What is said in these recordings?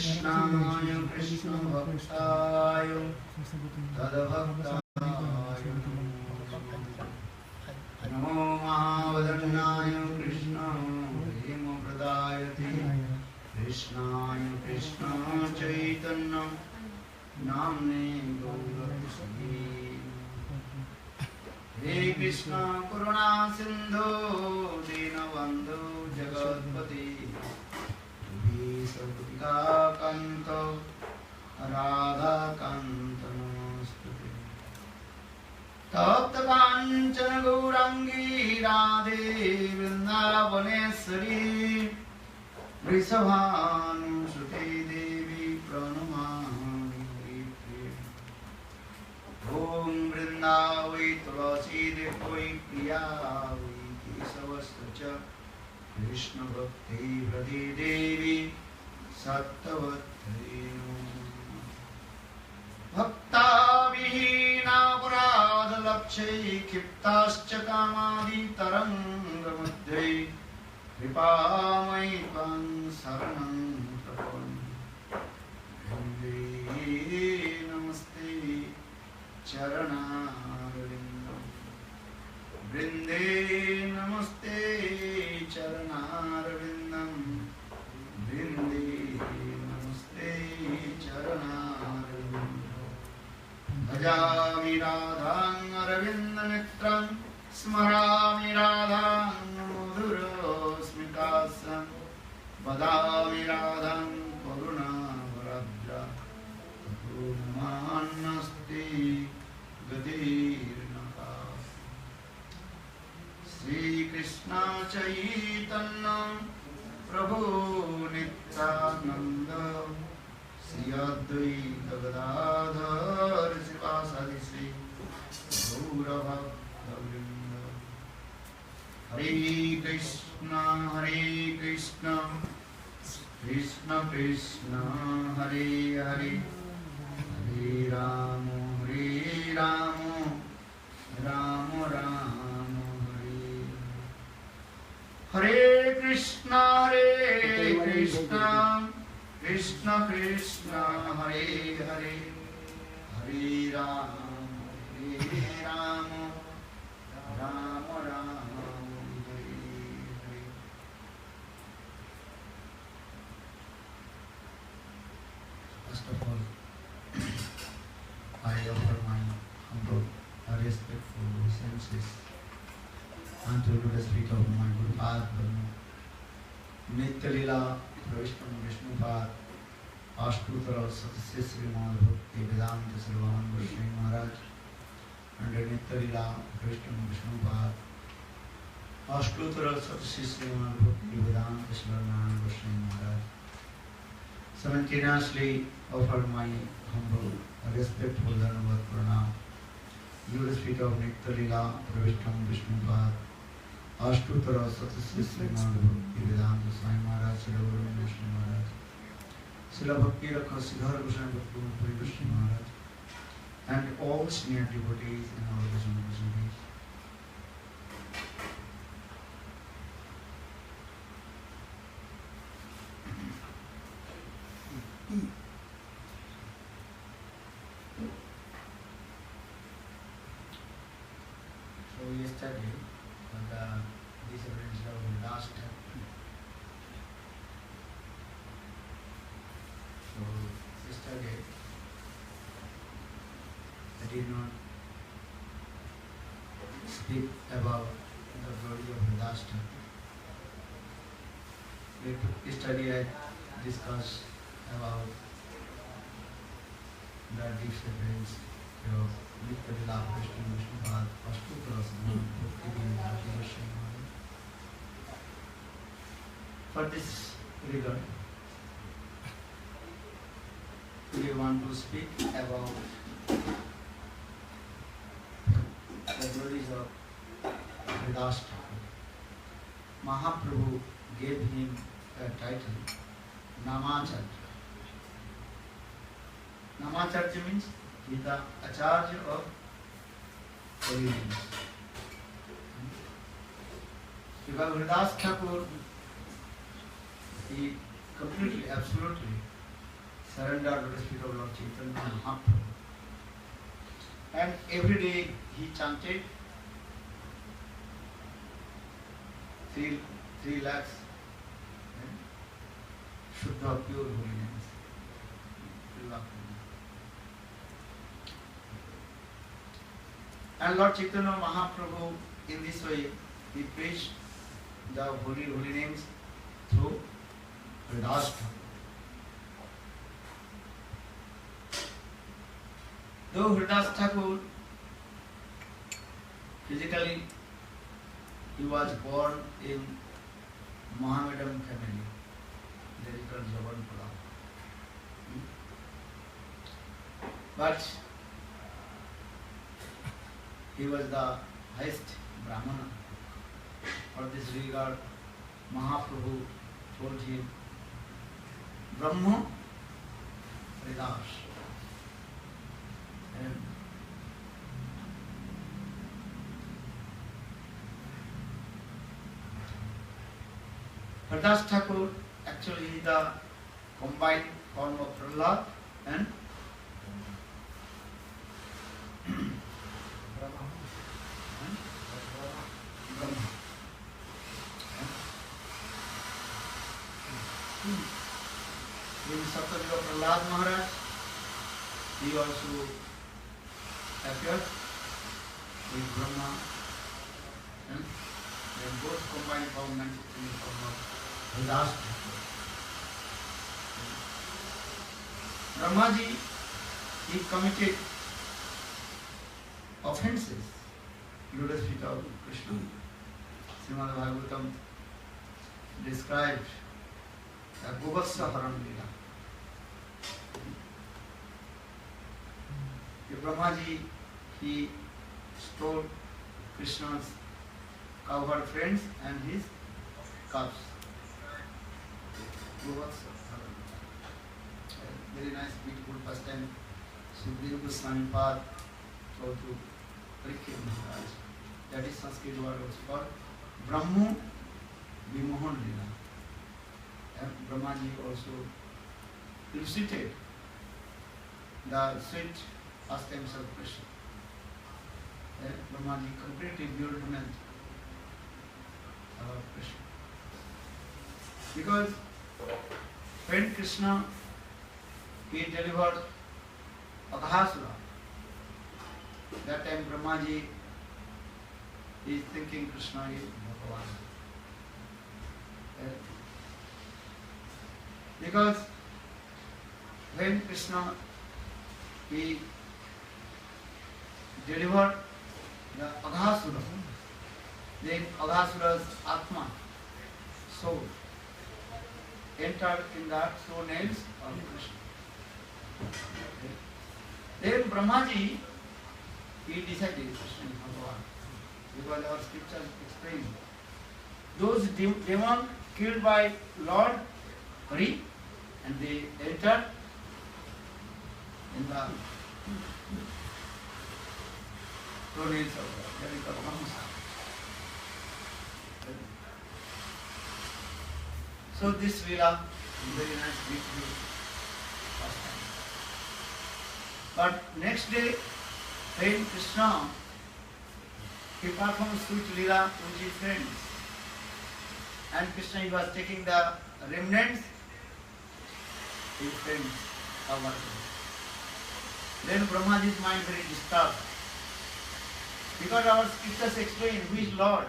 कृष्णाय कृष्ण भक्ताय तद्भक्ताय नमो महावदन्नाय कृष्ण प्रेम प्रदायते कृष्णाय कृष्ण चैतन्य नाम्ने गौरक्षे हे कृष्ण करुणा सिंधु दीनबंधु जगत्पति कांत राधा कांत नमस्ते तप्त कांचन गौरांगी राधे वृंदावनेश्वरी वृषभानुसुते देवी प्रणमामि हरिप्रिये ॐ वृंदावै तुलसी देवै प्रिया वै केशवस्य च कृष्ण भक्ति हृदि देवी सत्तवत्यै भक्ता विहीनापराधलक्ष्यै क्षिप्ताश्च कामादितरङ्गमध्ये कृपामयि त्वां शरणं प्रपद्ये नमस्ते चरणारविन्दं वृन्दे नमस्ते चरणारविन्दं वृन्दे नमस्ते चरणारविन्दं भजामि राधां अरविन्दमित्रं स्मरामि राधां मधुरस्मितासं वदामि राधां करुणावरद्रा पूर्णमान्नस्ति गतिर्नका श्रीकृष्ण चैतन्य प्रभु नित्यानंद श्री अद्वैत गदाधर शिवासादि श्री गौरभक्तवृंद हरे कृष्ण कृष्ण कृष्ण हरे हरे हरे राम राम राम हरे Krishna Krishna Krishna Hare Hare Hare Ram Ram Ram Hare Hare First of all, I offer my humble respectful obeisances unto the feet of my Guru Padma, Nitya Lila, Vishnupad, Ashtutara Satsya Srimad Bhakti Vedanta Sarvananda Goswami Maharaj, and Nitya Lila, Vishnupad, Ashtutara Satsya Srimad Bhakti Vedanta Sarvananda Goswami Maharaj. Simultaneously offer my humble, respectful Dhanavad Pranam. You speak of Nitya Lila, Vishnupad, Ashtutara Satsya Srimad Bhakti Vedanta Swami Maharaj, Srila Guru Vishnu Maharaj, Srila Bhakti Rakha Siddhar Goswami Bhakti Puri Vishnu Maharaj, and all senior devotees and all the devotees. So yesterday, this arranged our last. So yesterday, I did not speak about the glory of Vedasta. Yesterday I discussed about the difference of Nitya Lila, Vishnupad, Ashtutara Srimad Bhakti Vedanta Goswami Maharaj. For this regard, we want to speak about the glories of Vedasta. Mahaprabhu gave him a title, Namacharya. Namacharya means he is the Acharya of origins. Because Haridas Thakur, he completely, absolutely surrender to the feet of Lord Chaitanya Mahaprabhu. And every day he chanted 3 lakhs Shuddha pure holy names. And Lord Chaitanya Mahaprabhu in this way he preached the holy names through Haridas Thakur. Though Haridas Thakur physically he was born in Mohammedan family, they are called Javanpura. But he was the highest Brahmana. For this regard, Mahaprabhu told him, Brahma Haridas. And Haridas Thakur actually is the combined form of Prahlad and Brahma. In Saptadeva Prahlad Maharaj, he also appeared with Brahma, and they both combined form and form of Haridas Thakur. Brahmaji, he committed offences, lotus feet of Krishna. Srimad Bhagavatam described the Govatsa Haran Lila. Brahmaji, he stole Krishna's cowherd friends and his calves. Govatsa Haran Lila. Very nice, beautiful pastime. Sukadeva Goswami Pad told to Parikshit Maharaj. That is Sanskrit word was called Brahmo Vimohan Lila. And Brahmaji also elicited the sweet pastimes of Krishna. And Brahmaji completely bewilderment about Krishna. Because when Krishna he delivered Aghasura, that time Brahmaji is thinking Krishna is Bhagavan. Because when Krishna he delivered the Aghasura, then Aghasura's Atma, soul, entered in the toenails of Krishna. Then Brahmaji, he decided Krishna is Bhagavan. Because our scriptures explain those demons killed by Lord Hari, and they entered in the toenails of God. That is the Brahmasa. So this Leela is very nice, beautiful pastime. But next day, when Krishna he performed sweet Leela with his friends, and Krishna he was taking the remnants, his friends covered him. Then Brahmaji's mind very disturbed. Because our scriptures explain who is Lord.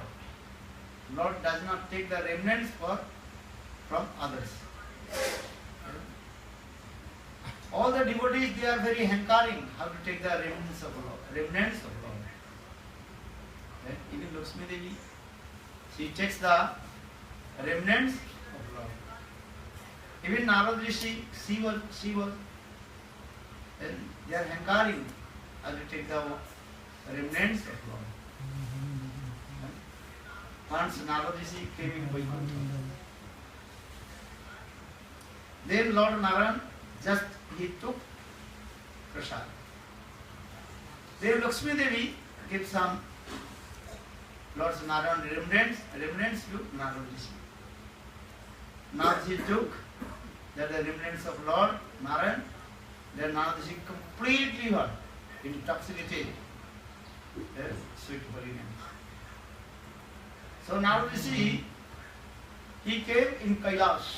Lord does not take the remnants from others. All the devotees, they are very hankering how to take the remnants of Lord. Even Lakshmi Devi, she takes the remnants of Lord. Even Narad Rishi, she was, and they are hankering how to take the remnants of Lord. Once Narad Rishi came in Vaikuntha. Then Lord Narayan just he took prasad. Then Lakshmi Devi gave some Lord Narayan remnants to Narad Rishi. Now he took That the remnants of Lord Narayan, then Narada Rishi completely what? Intoxicated. Yes, sweet holy name. So Narada Rishi, he came in Kailash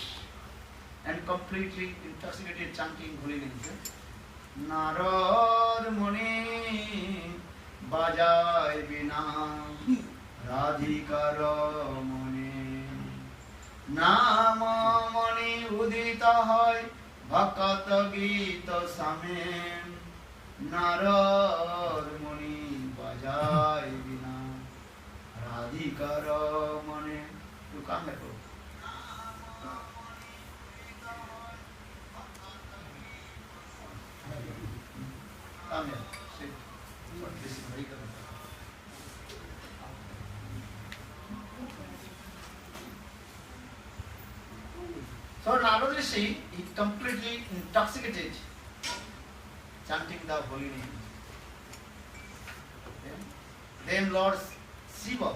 and completely intoxicated chanting holy names. Narad Muni Bajai Bina Radhikar Muni Nama Muni Udita Hai Bhakat Gita Samen Narad Muni Bajai Bina Radhikar Muni. You come back. Come here. Sit. This is very good. So Narada Rishi, he completely intoxicated, chanting the holy name. Okay. Then Lord Shiva,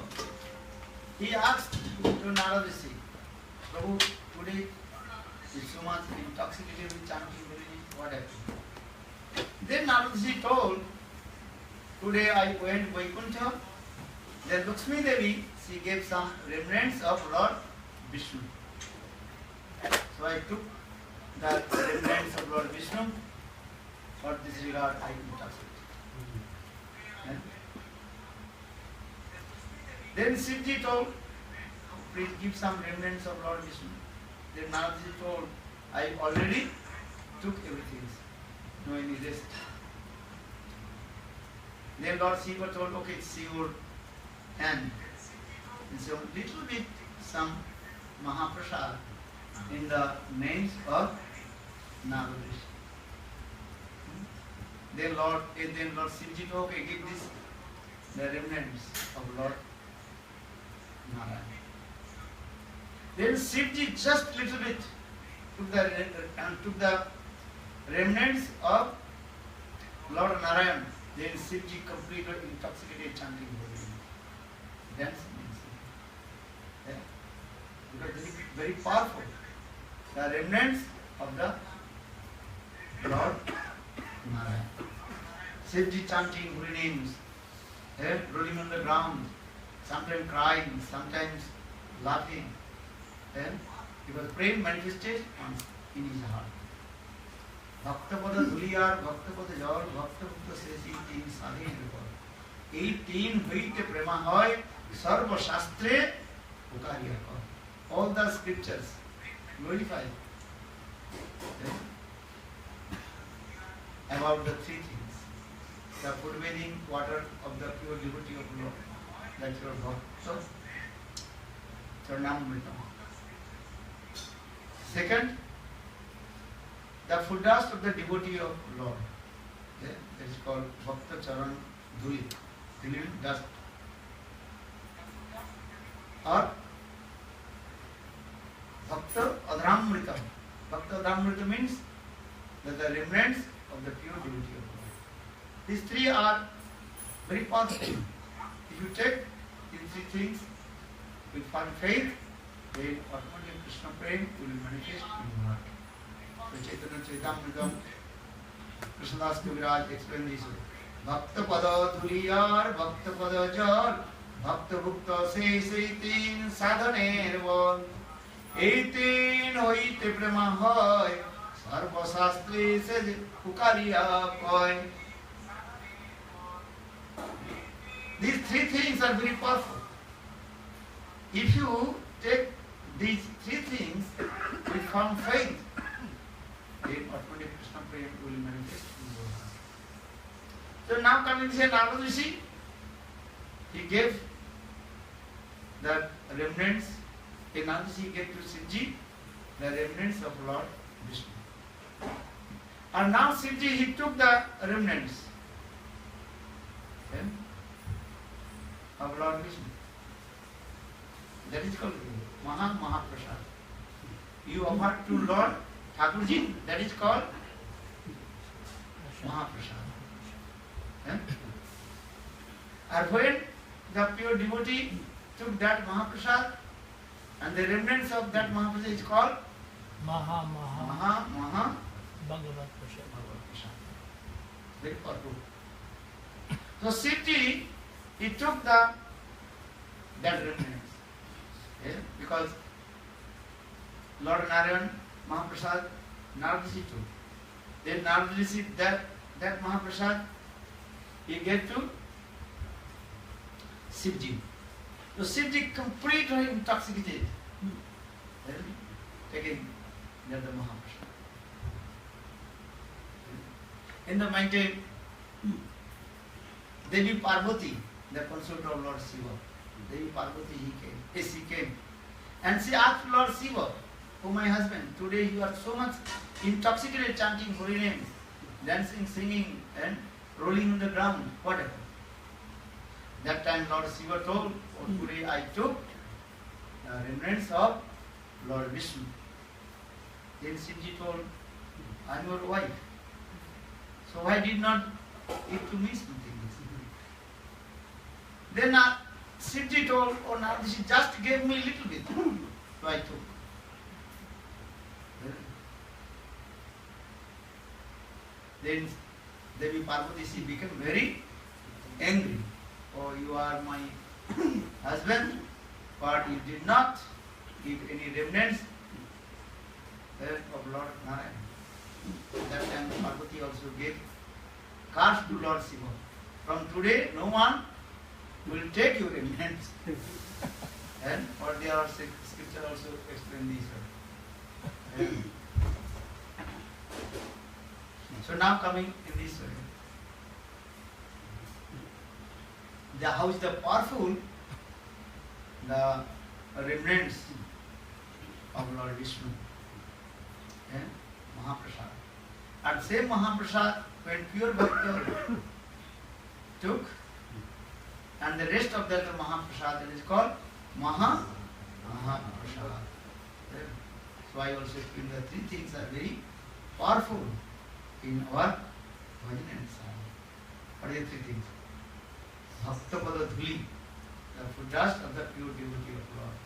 he asked to Narada Rishi, Prabhu, today is so much intoxicated with chanting holy name, what happened? Then Narada Rishi told, today I went Vaikuntha, then Lakshmi Devi, she gave some remnants of Lord Vishnu. So I took the remnants of Lord Vishnu. For this regard, I intoxicated. Then Shivji told, please give some remnants of Lord Vishnu. Then Narada Rishi told, I already took everything. No any rest. Then Lord Shiva told, okay, see your hand. And so little bit some Mahaprasad in the names of Narada Rishi. Then Lord Shivji told, okay, give this the remnants of Lord Narayan. Then Shivji just little bit took the remnants of Lord Narayan. Then Shivji completely intoxicated chanting holy name. That's yeah. Because this is very powerful. The remnants of the Lord Narayan. Shivji chanting holy names, rolling on the ground, sometimes crying, sometimes laughing. Because praying manifested in his heart. ভক্তপদ ধুলিয়ার ভক্তপদ জল ভক্তভুক্ত শেষী তিন স্বাধীন পদ এই তিন হইতে প্রেমা হয় সর্বশাস্ত্রে উকারিয়া কর all the scriptures glorify about the three things, the food bathing water of the pure devotee of Lord, that's your bhakta charnamrita. Second, the food dust of the devotee of Lord, that is called Bhakta Charan Dhuli, dust. Or Bhakta Adramrita. Bhakta Adramrita means that the remnants of the pure devotee of Lord. These three are very positive. If you take these three things with firm faith, then automatically Krishna Prem will manifest in your heart. So Chaitanya Charitamrita, Krishnadas Kaviraj explained this way. Bhakta Pada Dhuliyar, Bhakta Pada Jal, Bhakta Bhukta Seitin Sadhaner Val, Eitin Hoite Prema Hoy, Sarva Shastri Se Pukariya Koi. These three things are very powerful. If you take these three things with firm faith, then automatically Krishna Prem will manifest in your heart. So now coming here, Narada Rishi, he gave the remnants, Narada Rishi gave to Shivji the remnants of Lord Vishnu. And now Shivji, he took the remnants of Lord Vishnu. That is called Mahaprasad. You offer to Lord Thakurji, that is called Mahaprasad. And when the pure devotee took that Mahaprasad, and the remnants of that Mahaprasad is called Maha Maha Maha Bhagavat Prasad. Very powerful. So Sivji, he took that remnants. Yeah? Because Lord Narayan Mahaprasad, Naradaji took. Then Naradaji that Mahaprasad, he gave to Sivji. So Sivji completely intoxicated. Then taking that the Mahaprasad. In the mountain, Devi Parvati, the consort of Lord Shiva, Devi Parvati, she came. And she asked Lord Shiva, oh my husband, today you are so much intoxicated chanting holy names, dancing, singing and rolling on the ground. What happened? That time Lord Shiva told, oh, today I took the remnants of Lord Vishnu. Then Sivji told, I am your wife. So why did not give to me something? Then Sivji told, oh Naradaji just gave me a little bit. So I took. Then Devi Parvati, she became very angry. Oh, you are my husband, but you did not give any remnants of Lord Narayan. That time Parvati also gave cards to Lord Shiva. From today, no one will take your remnants. And what they are scripture also explain this way. So now coming in this way. How is the powerful the remnants of Lord Vishnu and Mahaprasad. And same Mahaprasad when pure Bhakta took, and the rest of that Mahaprasad is called Mahaprasad. So I also feel the three things are very powerful in our bhajan and song. What are the three things? Bhakta Pada Dhuli, the food dust of the pure devotee of Lord.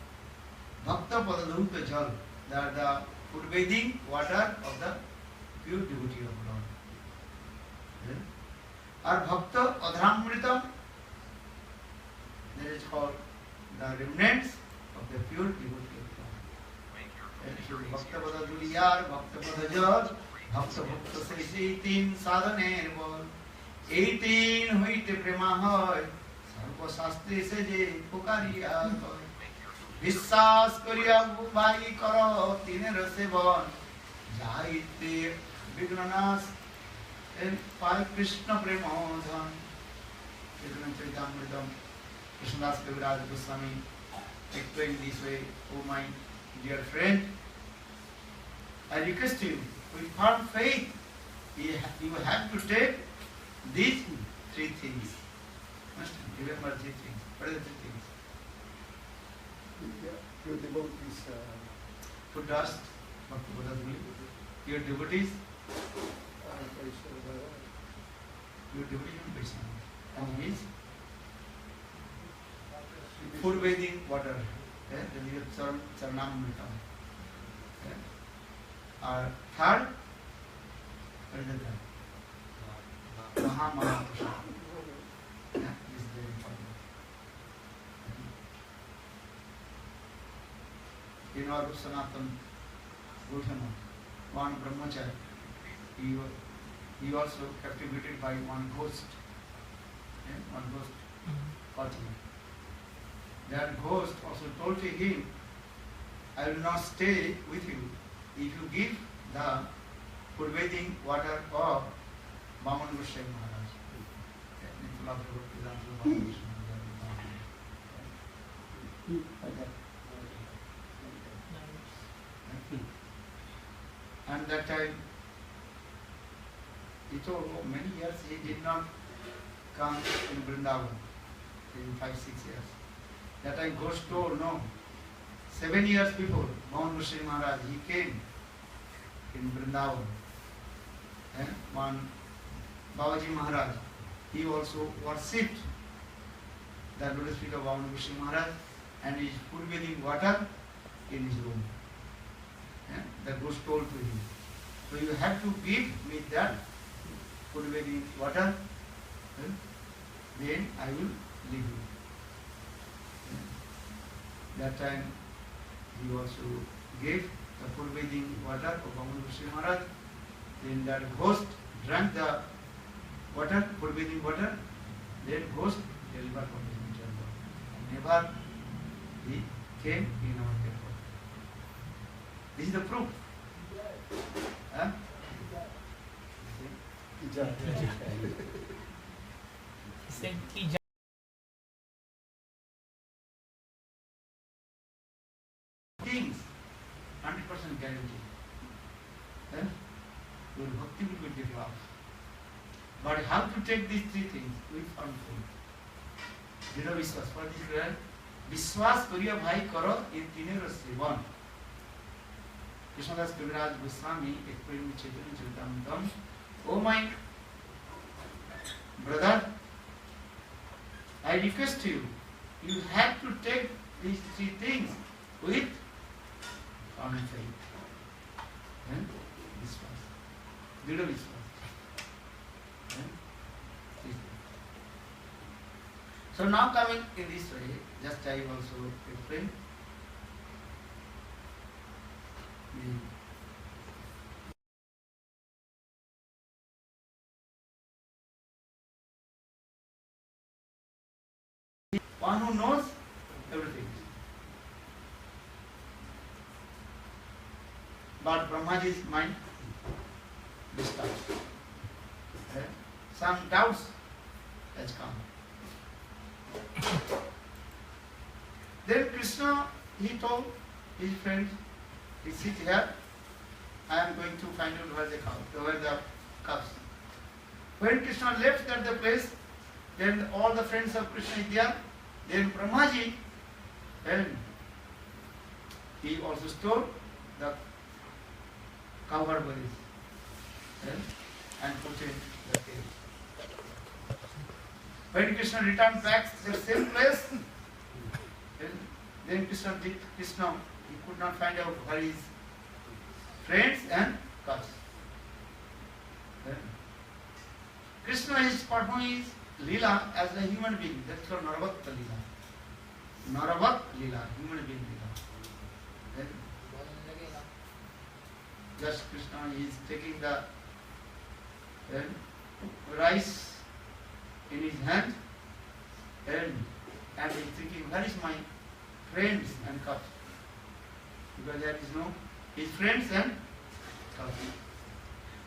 Bhakta Pada Dhupa Jal, the food bathing water of the pure devotee of Lord. Or Bhakta Adhramritam, that is called the remnants of the pure devotee of Lord. Bhakta Pada Dhuliyar, Bhakta Pada Jal, Bhakta Bhakta Sri 18 sadhane bol. 18 হইতে প্রেমা হয় সর্বশাস্ত্রে সে যে পুকারিয়া হয় বিশ্বাস করিয়া ভাই কর তিনের সেবন যাইতে বিঘ্ননাশ পায় কৃষ্ণ প্রেম ধন চরিতামৃতম কৃষ্ণদাস কবিরাজ Goswami explain this way, oh my dear friend, I request you with firm faith you have to take these three things. Must remember three things. What are the three things? Your devotees. Food dust, your devotees, your devotees and Vaishnava. And his food bathing water. Then your Charanamrita. Third, what is the third? Mahaprasad. This is very important. In our Sanatana Gautama, one brahmachari, he also captivated by one ghost. One ghost caught him. That ghost also told to him, I will not stay with you if you give the food bathing water of Vaman Goswami Maharaj. And that time, he told, oh, many years he did not come in Vrindavan, in 5-6 years. That time Ghosh told, no, 7 years before, Vaman Goswami Maharaj, he came in Vrindavan. One Babaji Maharaj, he also worshipped the lotus feet of Vaman Goswami Maharaj and his food bathing water in his room. the ghost told to him. So you have to give me that purvedi water, then I will leave you. That time he also gave the purvedi water of Bamanu Maharaj. Then that ghost drank the water, purvedi water, then ghost delivered from his temple. Never he came in our temple. This is the proof. Huh? He said, "Ki ja-" Things, 100% guarantee. Huh? Your bhakti will be developed. But how to take these three things? With unfold. Dृढ़ विश्वास. What is it? विश्वास करिया भाई करो ये तीनों seven. Krishnadas Kaviraj Goswami explained in Chaitanya Charitamrita, "Oh my brother, I request you, you have to take these three things with firm faith and Vishwas, Dृढ़ Vishwas." So now coming in this way, just I also explain. One who knows everything. But Brahmaji's mind disturbed. Some doubts has come. Then Krishna, he told his friends, "You sit here, I am going to find out where the cups." When Krishna left at the place, then all the friends of Krishna is there. Then Brahmaji, and he also stored the cover berries and put in the cave. When Krishna returned back to the same place, then Krishna, he could not find out where his friends and cups. Krishna is performing his Leela as a human being. That's called Narabhakta Leela. Narabhak Leela, human being Leela. Just Krishna is taking the rice in his hand and he's thinking, where is my friends and cups? Because there is no his friends and cups.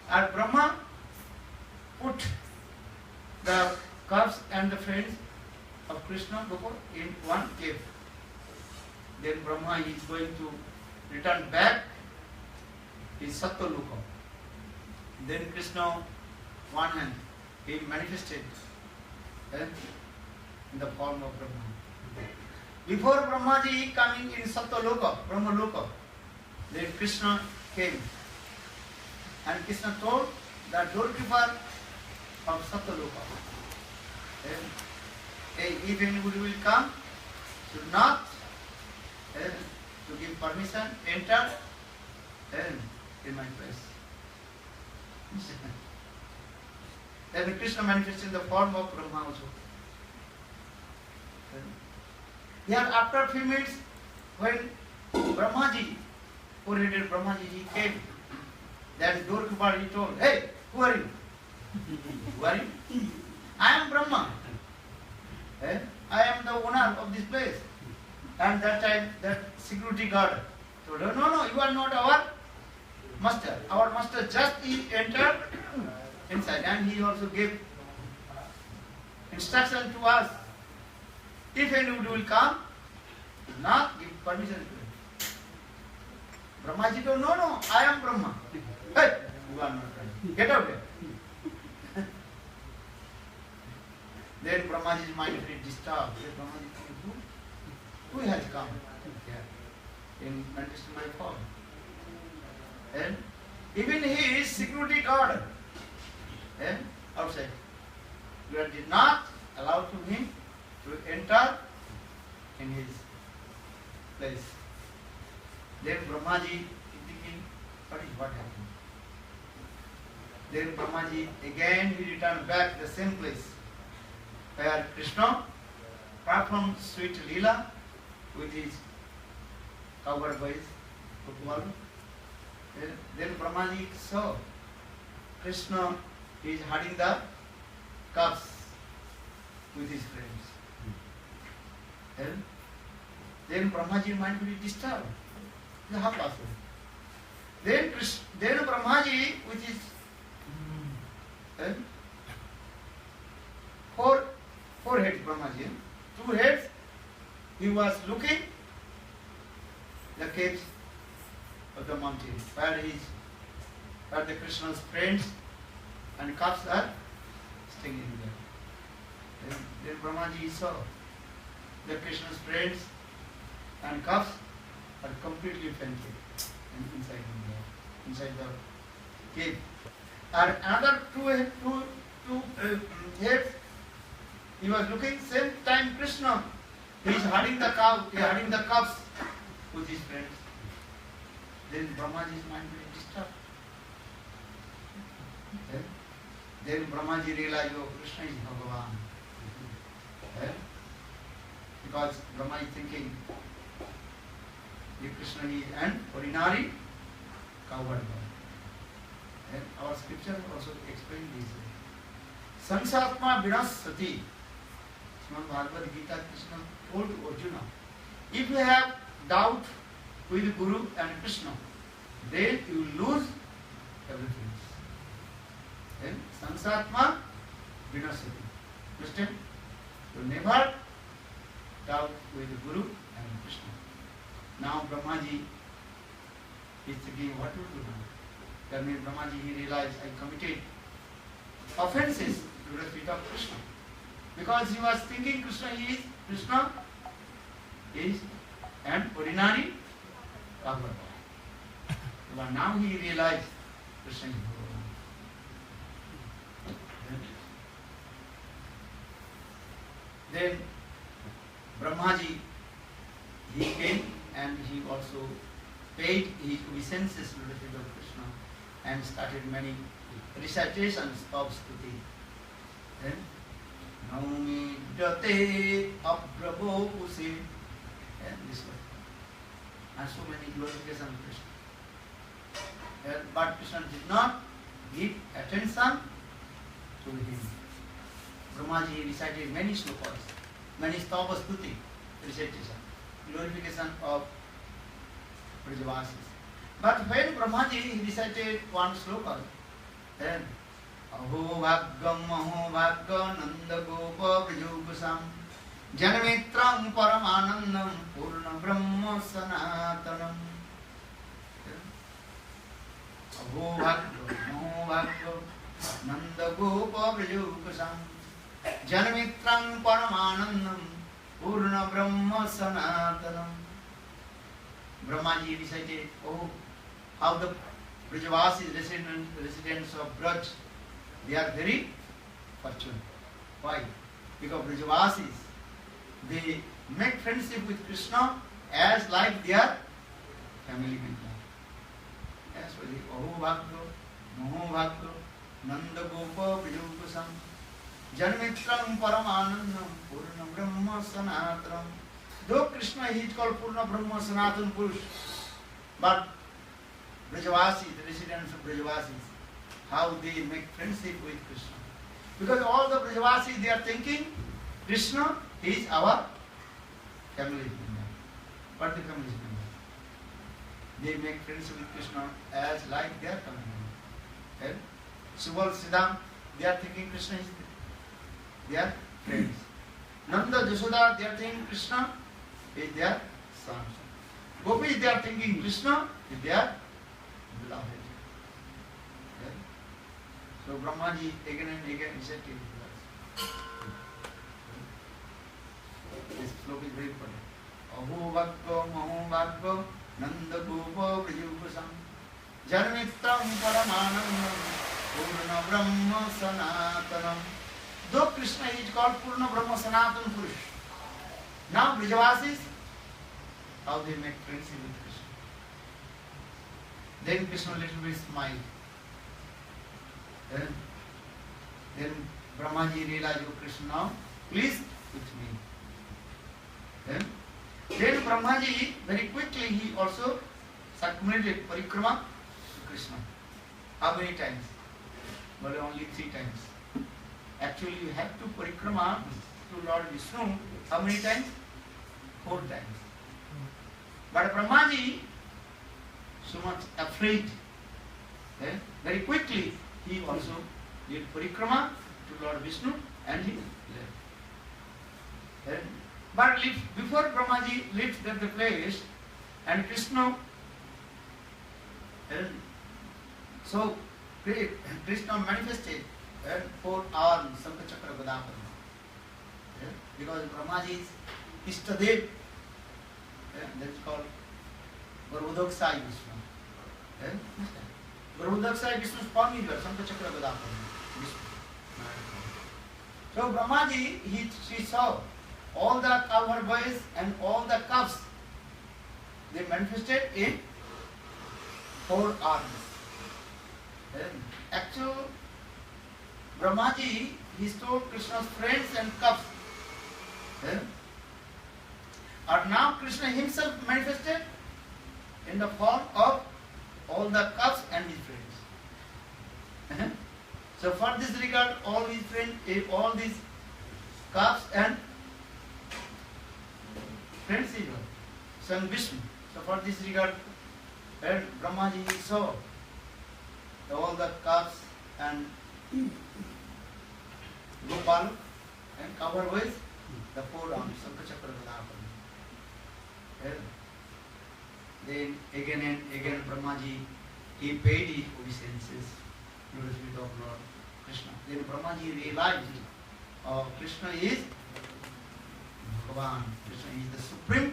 And Brahma put the cups and the friends of Krishna in one cave. Then Brahma is going to return back his Sattva-loka. Then Krishna, one hand, he manifested in the form of Brahma. Before Brahmaji coming in Sattva-loka, Brahma-loka, then Krishna came. And Krishna told the doorkeeper of Sattva-loka, if anybody will come, should not to give permission, enter in my place. Then Krishna manifested in the form of Brahma also. Here after a few minutes, when Brahmaji, poor-headed Brahmaji, he came, then doorkeeper he told, "Hey, who are you? Who are you? I am Brahma. I am the owner of this place." And that time, that security guard told her, "No, you are not our master. Our master just entered inside." And he also gave instruction to us. If anybody will come, do not give permission to him. Brahmaji told, "No, I am Brahma." "Hey, you are not Brahma. Get out here." Then Brahmaji's mind is disturbed. Brahmaji, who has come here in manifesting my form? And even he is security guard outside. You did not allow to him to enter in his place. Then Brahmaji is thinking, what happened. Then Brahmaji again he returned back to the same place where Krishna performed sweet Leela with his cowherd boys. Then Brahmaji saw Krishna is hiding the cups with his friends. Then Brahmaji mind will be disturbed. How possible? Then Brahmaji, which is four heads Brahmaji, 2 heads, he was looking the caves of the mountain where the Krishna's friends and cups are staying in there. Then Brahmaji saw the Krishna's friends and cups are completely fainted inside the cave. And another two heads, he was looking same time Krishna. He is hiding the cups with his friends. Then Brahmaji's mind will disturbed. Then Brahmaji realized, oh, Krishna is Bhagavan. Because Brahma is thinking, the Krishna is an ordinary cowherd boy. And our scripture also explains this. Sansatma vinasati. Srimad Bhagavad Gita, Krishna told to Arjuna, if you have doubt with Guru and Krishna, then you lose everything. Then Sansatma vinasati. Understand? You never doubt with Guru and Krishna. Now Brahmaji is thinking, what to do now? That means Brahmaji, he realized, I committed offenses to the feet of Krishna. Because he was thinking Krishna is an ordinary cowherd boy. But now he realized Krishna is Bhagavan. Then Brahmaji, he came and he also paid his obeisances to the feet of Krishna and started many recitations of Stuti. Then, Naumi Date Abrabo Usi, and this way. And so many glorifications of Krishna. But Krishna did not give attention to him. Brahmaji recited many slokas, many stava Stuti recitation, glorification of Brajavasis. But when Brahmaji recited one sloka, then Aho Bhaggam Aho Bhagga Nanda Gopa Brajugusam Janamitram Paramanandam Purna Brahma Sanatanam. Aho Bhaggam Nanda Gopa Brajugusam Janamitram Paramanandam Purna Brahma Sanatanam. Brahmaji recited, oh, how the Brajavasis, residents of Braj, they are very fortunate. Why? Because Brajavasis, they make friendship with Krishna as like their family member. That's why they, Aho Bhagyo, Moho Bhagyo, Nanda Gopa Brajugusam, Janmitram Paramanandam, Purna Brahma Sanatanam. Though Krishna he is called Purna Brahma Sanatana Purush, but Brajavasis, the residents of Brajavasis, how they make friendship with Krishna. Because all the Brajavasis, they are thinking, Krishna is our family member. What the family member? They make friendship with Krishna as like their family member. And Subal Siddham, they are thinking Krishna is their friends. Nanda Jasoda, they are thinking Krishna is their son. Gopis, they are thinking Krishna is their beloved. Okay? So Brahmaji again and again recited this. This sloka is very important. Aho Bhaggo Maho Bhaggo Nanda Gopa Brajugusam Janmitram Paramanandam Purna Brahma Sanatanam. Though Krishna is called Purna Brahma Sanatana Purush, now Brajavasis, how they make friendship with Krishna. Then Krishna little bit smiled. Then Brahmaji realized, oh Krishna, now please with me. Then Brahmaji very quickly he also circumvented parikrama to Krishna. How many times? Well, only 3 times. Actually, you have to parikrama to Lord Vishnu. How many times? 4 times. But Brahmaji, so much afraid, very quickly he also did parikrama to Lord Vishnu and he left. But before Brahmaji left the place and Krishna, so Krishna manifested 4 arms, Sankha Chakra Gada Padma. Because Brahmaji is Ishtadev, that's called Garudakshai Vishnu. Garudakshai Vishnu's form is Sankha Chakra Gada Padma. So Brahmaji, he saw all the cow boys and all the calves, they manifested in 4 arms. Actual Brahmaji, he stole Krishna's friends and calves. And now Krishna himself manifested in the form of all the calves and his friends. So for this regard, all his friends, all these calves and friends is son Vishnu. So for this regard, Brahmaji saw all the calves and Gopal and covered with the 4 arms, Sankha Chakra Gada Padma. Then again and again Brahmaji, he paid his obeisances to the feet of Lord Krishna. Then Brahmaji realized Krishna is Bhagavan. Krishna is the supreme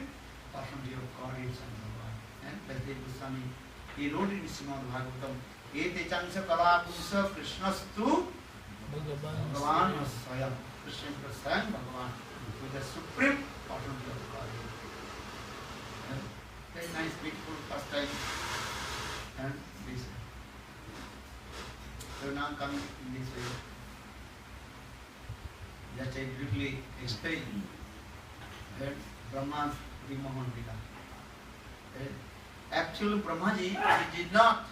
personality of God, his son Bhagavan. And Vasudev Goswami, he wrote in Srimad Bhagavatam, Ete Chansa Kala Pusa Krishnastu Bhagavan Swayam. Krishna is the Swayam Bhagavan, who is the supreme personality of God. Very nice, beautiful first time. And this. So now coming in this way. Just I briefly explain Brahma's Vimohan Lila. Actually, Brahmaji, he did not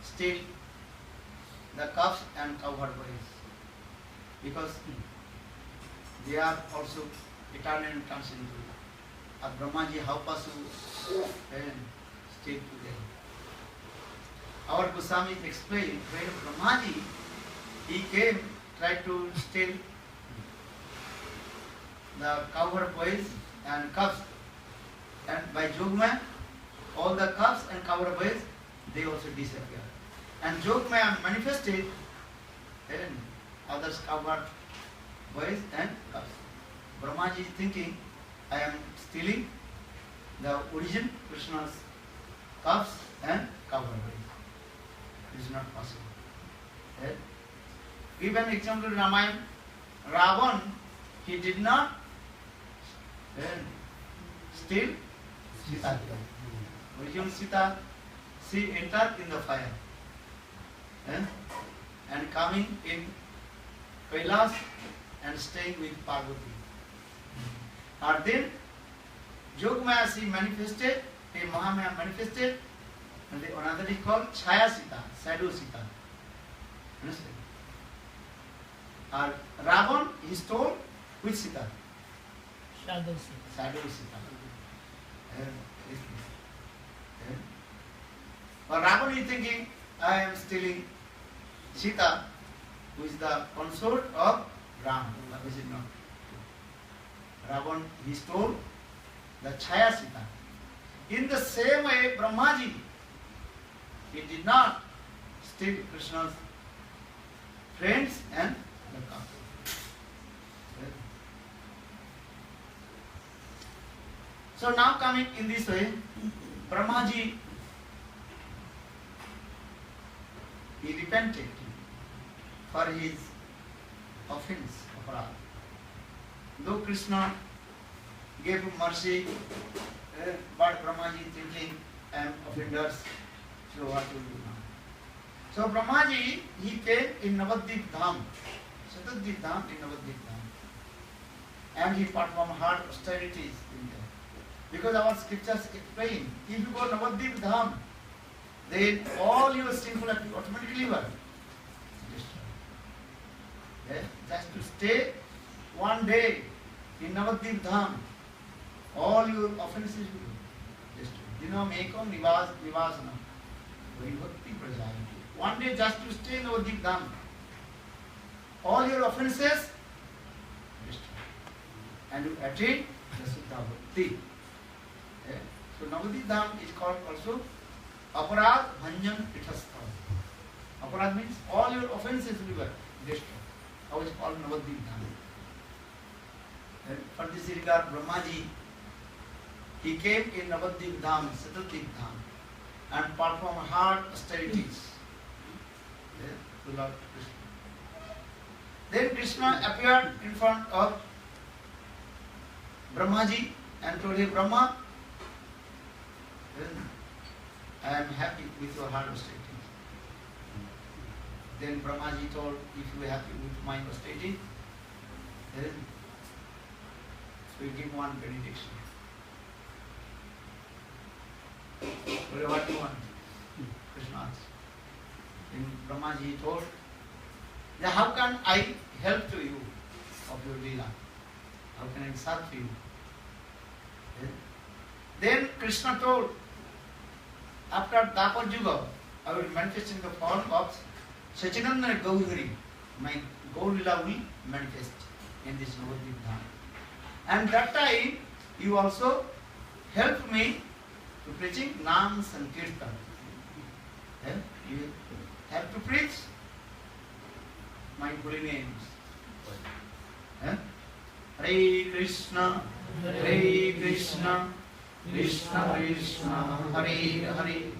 steal the calves and cow boys because they are also eternal and transcendental. And Brahmaji help us to stay together. Our Goswami explained when Brahmaji, he came, tried to steal the cow boys and calves, and by Jogmaya, all the calves and cow boys, they also disappear. And Jogmaya manifested in others covered boys and calves. Brahmaji is thinking, I am stealing the origin Krishna's calves and cow boys. It is not possible. Give an example in Ramayana. Ravan, he did not steal Sita. Original Sita, she entered in the fire and coming in Kailas and staying with Parvati. And then Jogmaya she manifested, a Mahamaya manifested, and another is called Chaya Sita, Shadow Sita. Understand? And Ravan, he stole which Sita? Shadow Sita. Shadow Sita. But Ravan is thinking, I am stealing Sita, who is the consort of Ram. Which is not true. Ravan, he stole the Chaya Sita. In the same way, Brahmaji, he did not steal Krishna's friends and the calf. So now coming in this way, Brahmaji, he repented for his offense, aparadha. Though Krishna gave him mercy, but Brahmaji thinking, I am offenders, So what will do now? So Brahmaji, he came in Navadvip Dham, Satadvip Dham in Navadvip Dham. And he performed hard austerities in there. Because our scriptures explain, if you go Navadvip Dham, then all your sinful activity automatically were destroyed. Yeah? Just to stay one day in Navadvip Dham, all your offenses will be destroyed. Dinam ekam nivasanam. Vibhakti prajayati. One day just to stay in Navadvip Dham, all your offenses destroyed. And you attain the Suddha Bhakti. Yeah? So Navadvip Dham is called also Aparad Bhanjan Pithastha. Aparad means all your offenses will be destroyed. How is it called Navadvip Dham? And for this regard, Brahmaji, he came in Navadvip Dham, Satadvip Dham, and performed hard austerities to Lord Krishna. Then Krishna appeared in front of Brahmaji and told him, Brahma, I am happy with your hard austerities. Then Brahmaji told, if you are happy with my austerity, then we give one benediction. What do you want? Krishna asked. Then Brahmaji told, how can I help to you of your Leela? How can I serve you? Then Krishna told, after Dapar Yuga, I will manifest in the form of Sachinandana Gauri. My Gaur Leela will manifest in this Navadvip Dham. And that time, you also helped me to preaching Nam Sankirtan. You have to preach my holy names. Hare Krishna, Hare Krishna, Krishna Krishna, Hare Hare,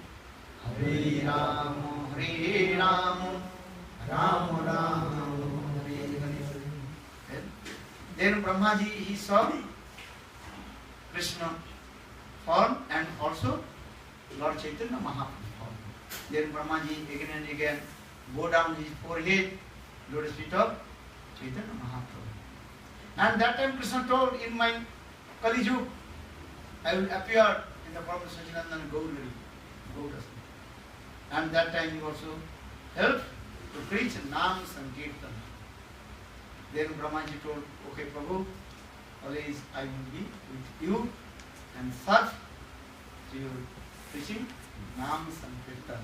Hare Rama, Hare Rama, Rama Rama, Hare Hare. Then Brahmaji, he saw Krishna form and also Lord Chaitanya Mahaprabhu form. Then Brahmaji again and again bow down his forehead, lotus feet of Chaitanya Mahaprabhu. And that time Krishna told, in my Kali Yuga, I will appear in the form of Sachinandana Gauri. And that time he also helped to preach Nam Sankirtan. Then Brahmaji told, okay Prabhu, always I will be with you and serve to your preaching Nam Sankirtan.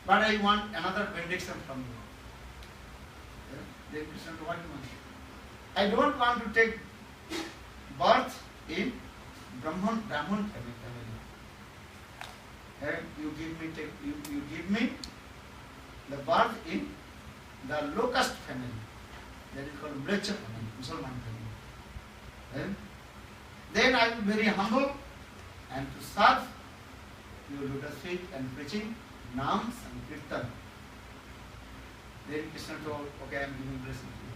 But I want another benediction from you. Then Krishna told, what do you want? I don't want to take birth in Brahman family. You give me the birth in the locust family. That is called Mlecha family, Musalman family. Then I will be very humble and to serve your lotus feet and preaching Nam Sankirtan. Then Krishna told, okay, I am giving blessing to you.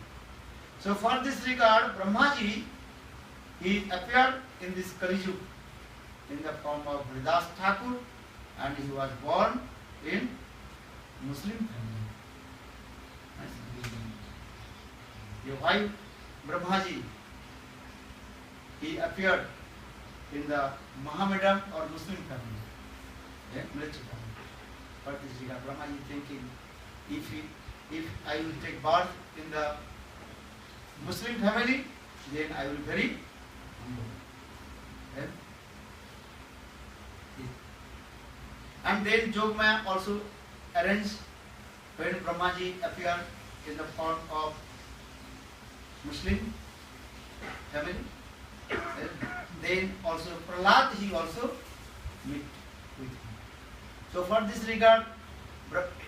So for this regard, Brahmaji, he appeared in this Kali Yuga in the form of Haridas Thakur, and he was born in Muslim family. Why Brahmaji, he appeared in the Mohammedan or Muslim family, military family. But this regard, Brahmaji thinking, if I will take birth in the Muslim family, then I will be very humble. And then Jogmaya also arranged when Brahmaji appeared in the form of Muslim family. Then also Prahlad, he also met with him. So for this regard,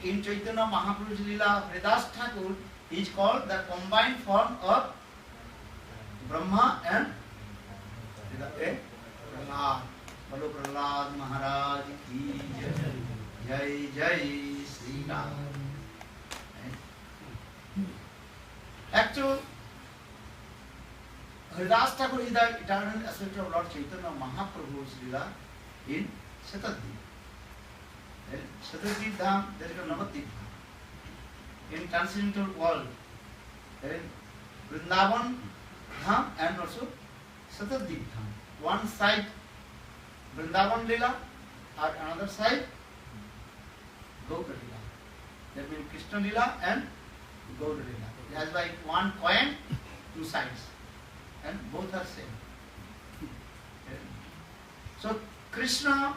in Chaitanya Mahaprabhu's Leela, Haridas Thakur is called the combined form of Brahma and Prahlad. Bolo Prahlad Maharaj ki jai, jai Sri Ram. Actually, Haridas Thakur is the eternal aspect of Lord Chaitanya Mahaprabhu's Leela in Satadvip. Satadip Dham, there is a Navadip. In transcendental world, Vrindavan Dham and also Satadip Dham. One side Vrindavan Lila, or another side Gaura Lila. That means Krishna Lila and Gaura Lila. It has like one coin, two sides, and both are same. So Krishna,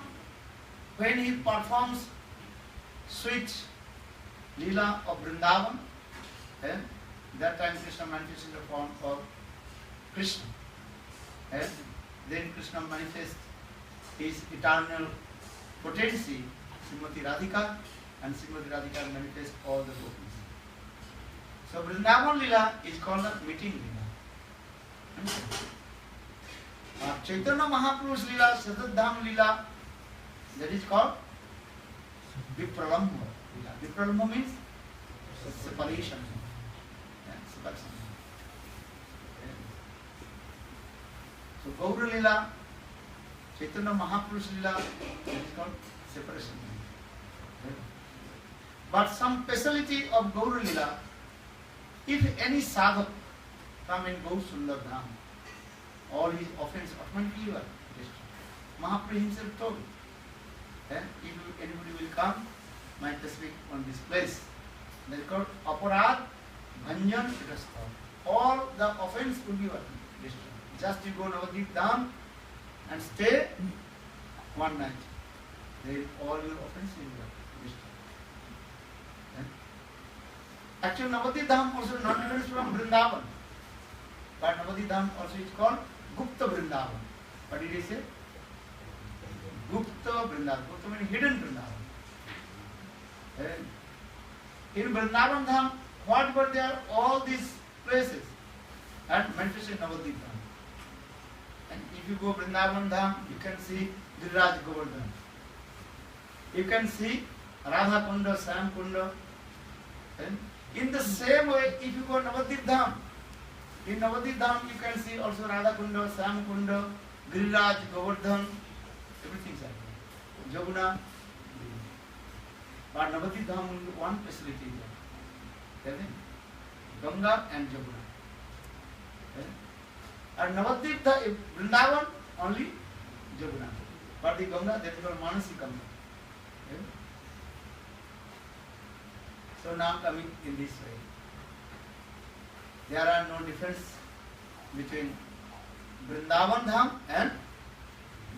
when he performs sweet Leela of Vrindavan, that time Krishna manifests in the form of Krishna. And then Krishna manifests his eternal potency, Srimati Radhika, and Srimati Radhika manifests all the gopis. So Vrindavan Leela is called the meeting Leela. Chaitanya Mahaprabhu's Leela, Satadham Leela, that is called Vipralambha Leela. Vipralambha means separation. Separation. So Gaura Leela, Chaitanya Mahaprabhu's Leela, that is called separation. But some speciality of Gaura Leela, if any sadhak come in Gaur Sundar Dham, all his offense automatically were destroyed. Mahaprabhu himself told, if anybody will come, might speak on this place. They are called Aparad Bhanjan Rastha. All the offense will be destroyed. Just you go Navadip Dham and stay one night. Then all your offense will be destroyed. Actually, Navadip Dham also not different from Vrindavan. But Navadip Dham also is called Gupta Vrindavan. But it is a Gupta Vrindavan. Gupta means hidden Vrindavan. In Vrindavan Dham, what were there? All these places had manifested Navadip Dham. And if you go Vrindavan Dham, you can see Giriraj Govardhan. You can see Radha Kunda, Sam Kunda. In the same way, if you go Navadip Dham, in Navadip Dham you can see also Radha Kunda, Sam Kunda, Giriraj, Govardhan, everything is happening. Jamuna. But Navadip Dham only one facility there. Ganga and Jamuna. And Navadip Dham, Vrindavan only Jamuna. But the Ganga, that is called Manasi Ganga. So now coming in this way. There are no difference between Vrindavan Dham and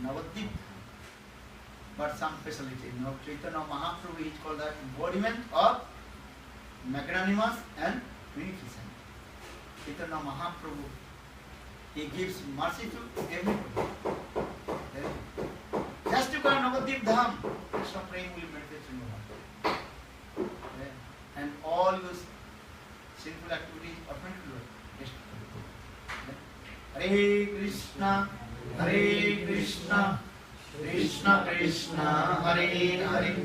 Navadip. But some facility. Now Chaitanya Mahaprabhu is called the embodiment of magnanimous and beneficent. Chaitanya Mahaprabhu, he gives mercy to everybody. Just to go to Navadip Dham, Krishna praying will manifest in your heart. And all your sinful activities automatically destroyed. Hare Krishna, Hare Krishna, Krishna Krishna, Hare Hare,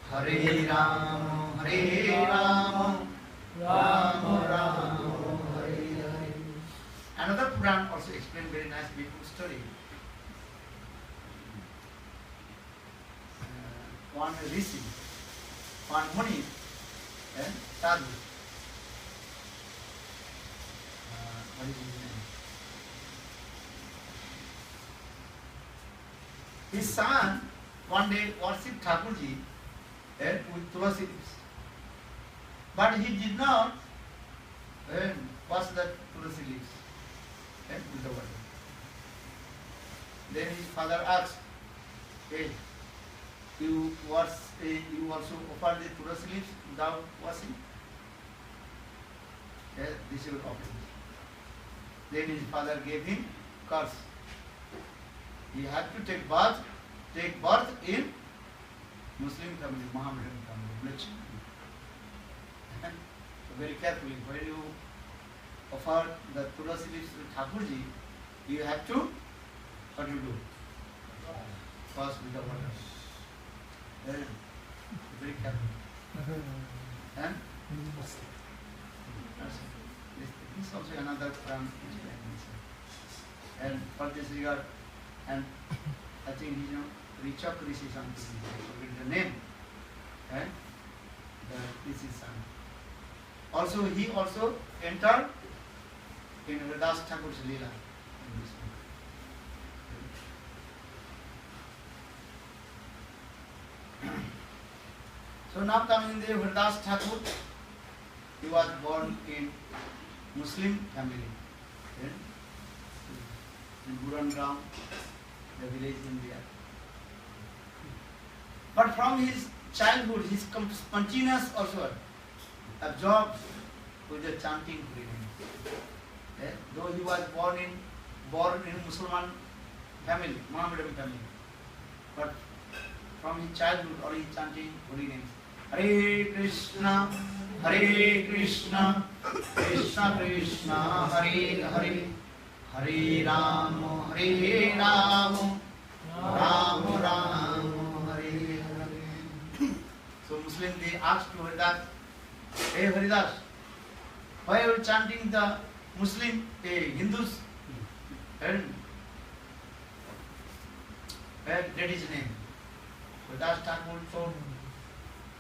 Hare Rama, Hare Rama, Rama Rama, Hare Hare. Another Puran also explained very nice beautiful story. One Rishi, one Muni, Sadhu. What is his name? His son one day worshipped Thakurji with tulasi leaves. But he did not wash the tulasi leaves with the water. Then his father asked, hey, you also offer the tulasi leaves without washing? This is your offering. Then his father gave him curse. He had to take birth in Muslim family, Mohammedan family. So very carefully, when you offer the tulasi leaves to Thakurji, you have to, what do you do? First with the water. Very carefully. And this is also another Quran explanation. And for this regard, and I think Richak Rishi something, so with the name, And this is son. Also, he also entered in Haridas Thakur's Leela. So now coming there, Haridas Thakur, he was born in Muslim family. In Burangram, the village in India. But from his childhood, his spontaneous also absorbed with the chanting Hare. Though he was born in Muslim family, Mohammedan family, but from his childhood, already chanting holy names. Hare Krishna, Krishna Krishna, Hare Hare, Hare Rama, Rama Rama, Hare Hare. So Muslims, they asked to Haridas, hey Haridas, why are you chanting the Muslim, Hindus? And that is name. Haridas Thakur told,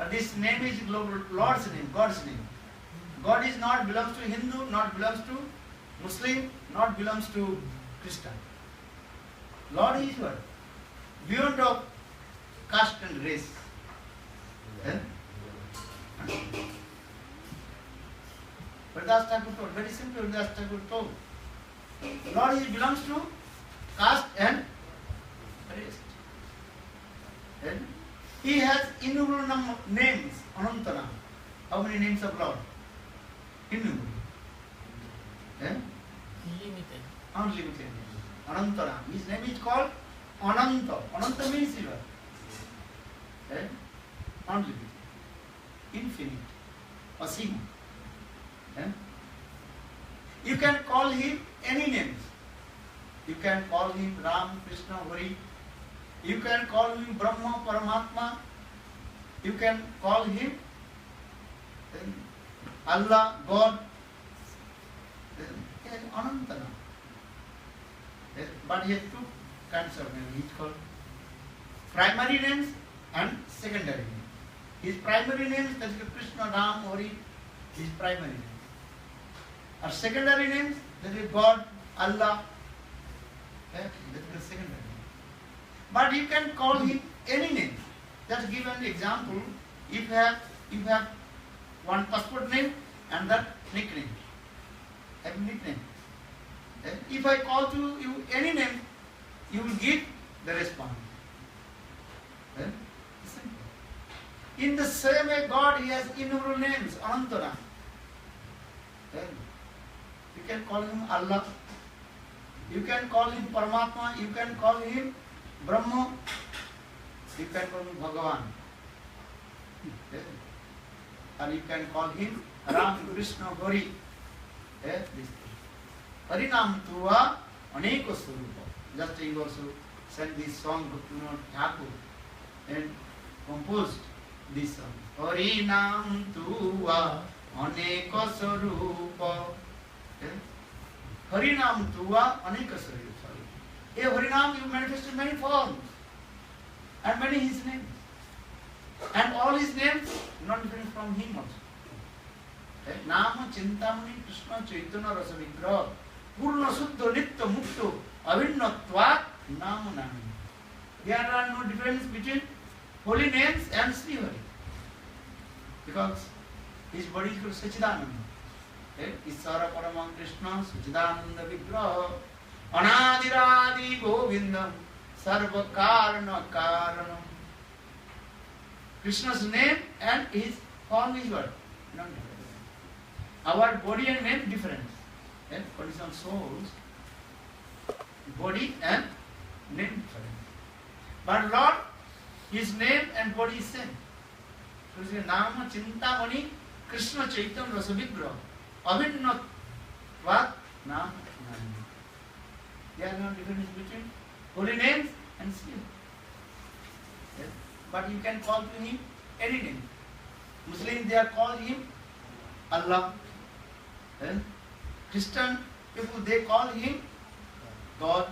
this name is Lord's name, God's name. God is not belongs to Hindu, not belongs to Muslim, not belongs to Christian. Lord is what? Beyond of caste and race. Haridas Thakur told, very simple, Haridas Thakur told, Lord he belongs to caste and race. And he has innumerable names, Anantana. How many names of Lord? Innumerable. Limited. Unlimited. Anantana. His name is called Ananta. Ananta means zero. Unlimited. Infinite. Asima. You can call him any names. You can call him Ram, Krishna, Hari. You can call him Brahma, Paramatma. You can call him Allah, God. Anantana. But he has two kinds of names. He is called primary names and secondary names. His primary names, that is Krishna, Ram, Hari, his primary names. Or secondary names, that is God, Allah, that is secondary name. But you can call him any name. Just give an example. If you have one passport name and that nickname. Have nickname. If I call to you any name, you will give the response. In the same way, God, he has innumerable names, Anantana. You can call him Allah. You can call him Paramatma. You can call him Brahma. You can call him Bhagavan. And you can call him Ram, Krishna, Hari. Harinam Tuva Aneko Swarupa. Just he also sang this song, Bhaktivinoda Thakur, and composed this song. Harinam Tuva Aneko Swarupa. Harinam Tuva Aneka Swarupa. A Harinam you manifest in many forms and many his names. And all his names not different from him also. Nama Chintamani Krishna Chaitanya Rasa Vigraha Purna Suddha Nitya Mukta Avinnatvat Nama Nami. There are no difference between holy names and Sri Hari. Because his body is called Sachidananda. Isara Paramam Krishna Sachidananda Vigraha Anadiradi Govindam Sarva Karana Karanam. Krishna's name and his form is what? Not different. Our body and name different. Condition of souls, body and name different. But Lord, his name and body is same. So he says, Nama Chintamani Krishna Chaitanya Rasa Vigraha Avinnatvat Nama Nami. There are no difference between holy names and sin. But you can call to him any name. Muslims, they are call him Allah. Christian people, they call him God.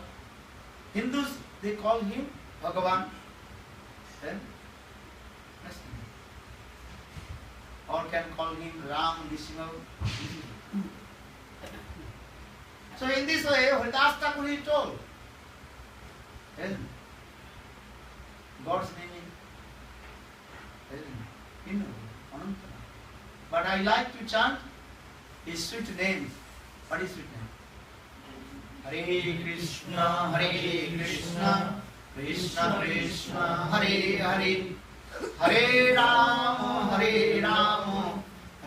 Hindus, they call him Bhagavan. can call him Ram, Vishnu. So in this way, Haridas Thakur is told. God's name is Ananta. But I like to chant his sweet names. What is sweet name? Hare Krishna, Krishna Krishna, Hare Hare, Hare Rama,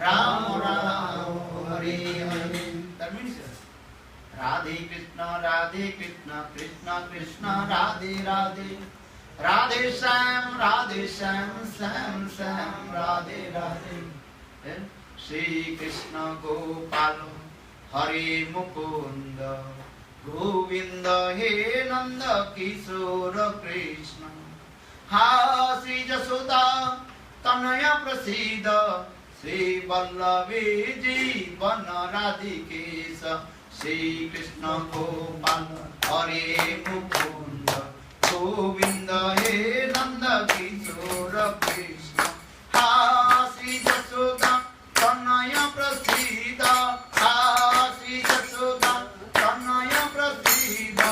Rama Rama, Hare Hare. That means Radhe Krishna, Krishna Krishna, Radhe Radhe, Radhe Sam, Sam Sam, Radhe Radhe. Shri Krishna Gopal, Hare Mukunda, Govinda He Nanda Kishora Krishna. Ha Sri Jasoda, Tanaya Prasida, Sri Vallavi Jivana Radhikesa. Shri Krishna Gopal, Hare Mukunda, Govinda He Nanda Kishora Krishna. Ha Sri Jasoda, Tanaya Prasida, Ha Sri Jasoda, Tanaya Prasida,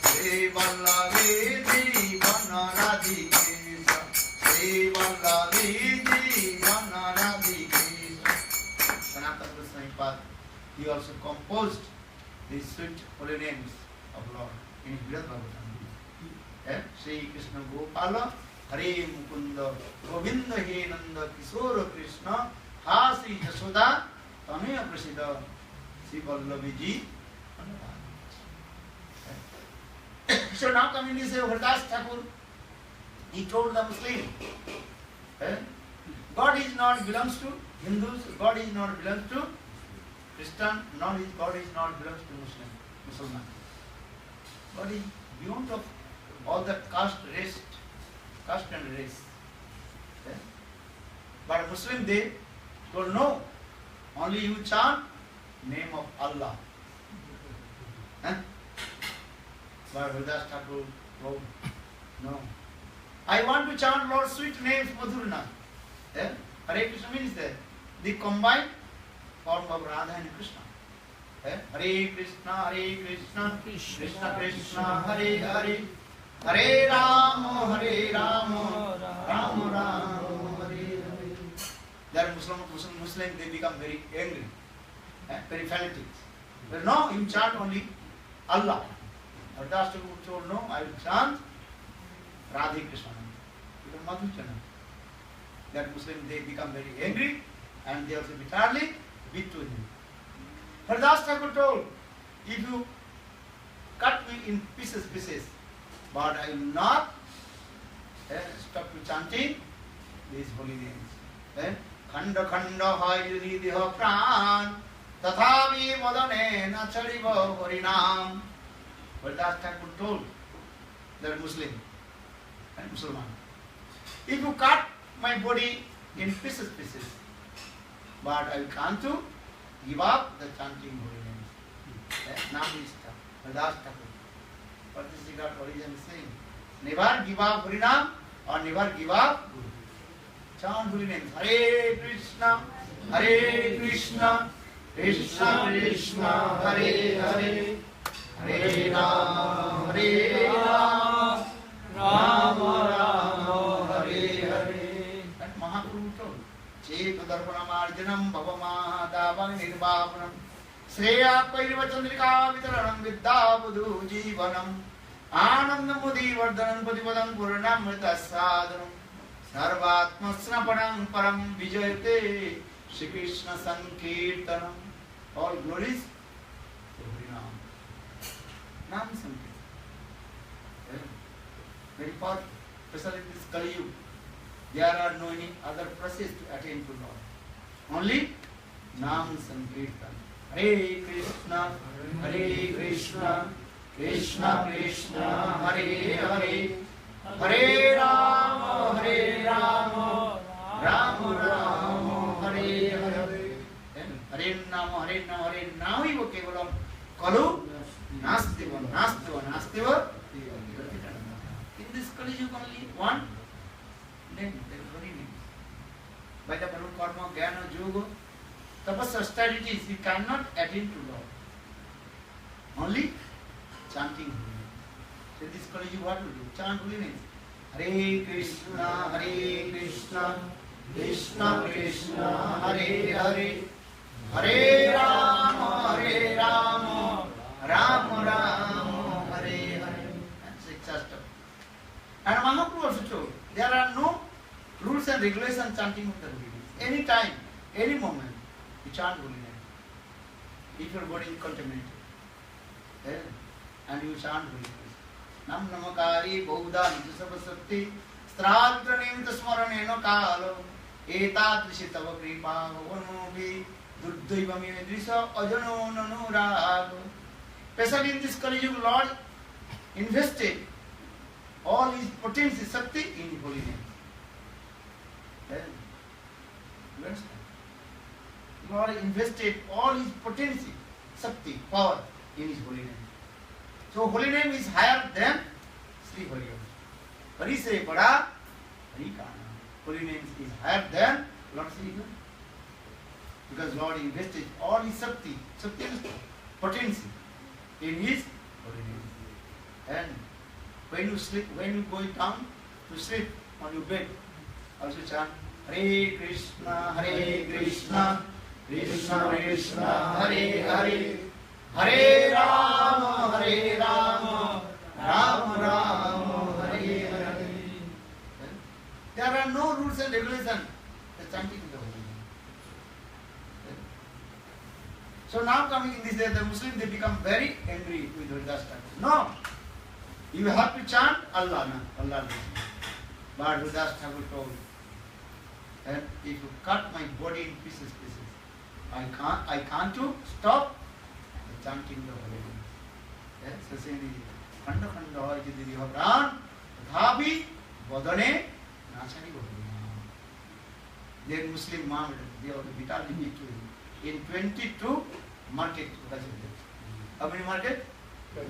Sri Vallavi Jivana Radhikesa, Sri Vallavi Jivana Radhikesa. Sanatana Goswami, he also composed these sweet holy names of Lord in Brihad Bhagavatam. Shri Krishna Gopala, Hare Mukunda, Govinda He Nanda Kishora Krishna, Ha Sri Jasoda, Tanaya Prasida, Sri Vallavi Ji. So now coming this Haridas Thakur, he told the Muslim, God is not belongs to Hindus, God is not belongs to Christian, nor his God is not belongs to Muslim. God is beyond of all the caste and race. But Muslim they told no, only you chant name of Allah. But Haridas Thakur told no. I want to chant Lord's sweet names Madhurna. Hare Krishna means the combined form of Radha and Krishna. Hare Krishna, Krishna Krishna, Hare Hare, Hare Rama, Rama Rama, Hare Hare. There are Muslims, they become very angry, very fanatic. But no, you chant only Allah. Haridas Thakur told no, I will chant Radhe Krishna. Even Madhuchana. That Muslims, they become very angry and they also bitterly beat to him. Haridas Thakur told, if you cut me in pieces, but I will not stop to chanting these holy names. Khanda khanda hai deha pran, tathavi madane na chariva harinam. Haridas Thakur told that Muslim and Musliman, if you cut my body in pieces, but I can't to give up the chanting holy names. Now is Haridas Thakur. What is the God origin saying? Never give up Harinam or never give up chant holy names. Hare Krishna, Krishna Krishna, Hare Hare, Hare Rama, Rama Rama, Hare Hare. That Mahaprabhu told, Cheta Darpanam Arjanam Bhavamahadavam Nirvapanam Sreya Pairiva Chandrika Vitaranam Viddhabudu Jivanam Anandam Mudi Vardhanam Patipadam Puranamrita Sadhanam Sarvatma Snapanam Param Vijayate Shri Krishna Sankirtanam. All glories to Harinam. Nam Sankirtanam. Very powerful. Especially in this Kali Yuga. There are no any other process to attain to Lord. Only Nam Sankirtan. Hare Krishna, Krishna Krishna, Hare Hare, Hare Rama, Rama Rama, Hare Hare. Hare Nama, Naiva Kevalam, Kalu, Nastiva. In this Kali Yuga only one name, there is only name. by the Brahma Karma, Jnana, Yoga, Tapasya, austerities, you cannot attain to Lord. Only chanting. So this Kali Yuga, what will do? Chant holy names. Hare Krishna, Krishna Krishna, Hare Hare, Hare Rama, Rama Rama, Hare Hare. That's exact. And Mahaprabhu also told, there are no rules and regulations chanting of the holy names. Any time, any moment, you chant holy name. If your body is contaminated, and you chant holy names. Nam namakari Bauddha Nijasabasakti Stratra Nimta Smaraneno Kalo Eta Trishitava Kripa Vanovi Duddhaivami Drisa Ajano Nanurago. Especially in this Kali Yuga, Lord invested all his potency, Sakti, in holy names. You understand? Lord invested all his potency, Sakti, power in his holy name. So holy name is higher than Sri Hari. Hari se bada, Hari kana. Holy name is higher than Lord Sri Hari. Because Lord invested all his Sakti, Sakti is potency in his holy name. And when you sleep, when you go down to sleep on your bed, also chant Hare Krishna, Krishna Krishna, Hare Hare, Hare Rama, Rama Rama, Hare Hare. There are no rules and regulations. The chanting is the holy name. So now coming in this day, the Muslims, they become very angry with Haridas Thakur. No, you have to chant Allah, Allah. But Haridas Thakur told, and if you cut my body in pieces, I can't to stop chanting the holy name. Yes, so saying, Khanda Khanda hoy jidi Bhagwan, Thapi Vadane Nachani Bhagwan. Then Muslim mom, they have to bitterly beat to him. In 22 market, how many market? 22.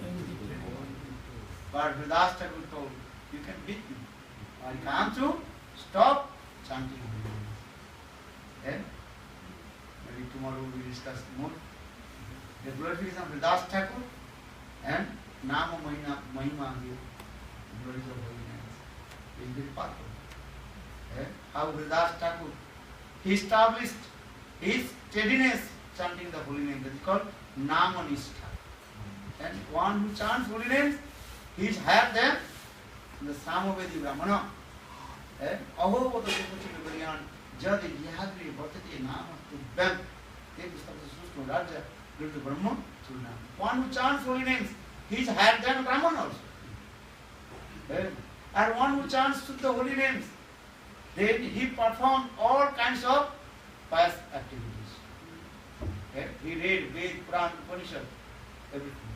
But Haridas Thakur told, you can beat me. I can't to stop chanting holy name. Then maybe tomorrow we will discuss more. The glorification of Haridas Thakur and Nama Mahima here, glories of holy names, is very powerful. How Haridas Thakur, he established his steadiness chanting the holy name. That is called Nama Nishtha. And one who chants holy names, he is higher than the Samavedi Brahmana. Aho Vata Sukuchi Vibhariyan Jadi Yahagri Bhatati Nama Tubbam Te Pustaka Sustu Raja Guru Brahma Surna. One who chants holy names, he is higher than Brahman also. And one who chants the holy names, then he performed all kinds of pious activities. He read Ved, Puran, Upanishad, everything.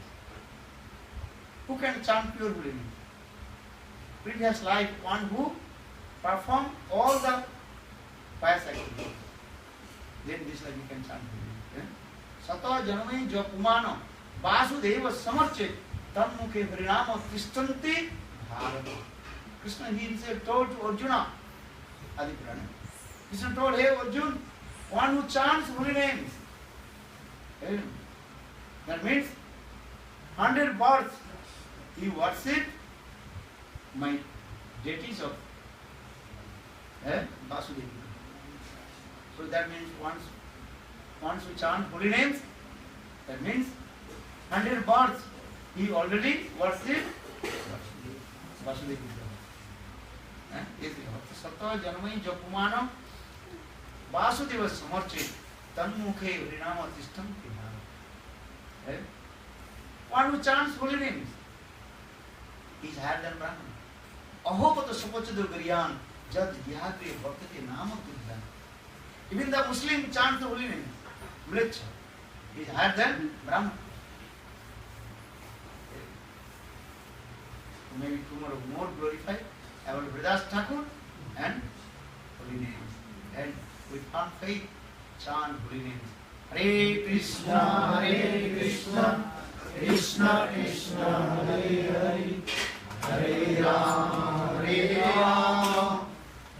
Who can chant pure holy names? Previous life, one who performed all the pious activities. Then this life you can chant holy names. Sata janame japumano Vasudeva samarche tam mukhe harinama tishtanti bharata. Krishna himself told to Arjuna, Adi Purana. Krishna told, hey Arjuna, one who chants holy names, that means 100 births he worshipped my deities of Vasudeva. So that means once you chant holy names, that means 100 births he already worshipped Vasudeva. Satta janmai japumana Vasudeva samarche tanmukhe harinama tishtanti bharata. One who chants holy names, he is higher than Brahman. Ahopata supachadu garyan jad yagre bhakti nama tuddhan. Even the Muslim chants the holy names. Mlecha, he is higher than Brahman. Maybe tomorrow more glorified about Haridas Thakur and holy names. And with firm faith, chant holy names. Hare Krishna, Krishna Krishna, Hare Hare, Hare Rama,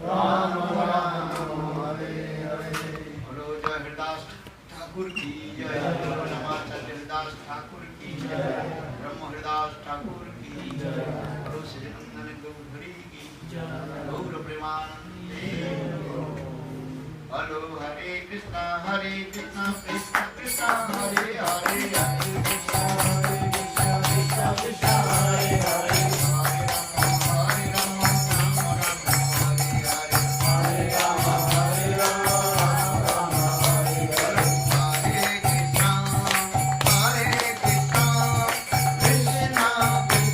Rama Rama, Hare Gaur Premanande. Hello, Hare Krishna, Krishna Krishna, Hare Hare, Hare Krishna, Krishna Krishna, Hare Hare, Hare Rama, Rama Rama, Hare Hare, Hare Rama, Rama Hare Hare, Hare Krishna, Krishna Krishna, Hare Hare,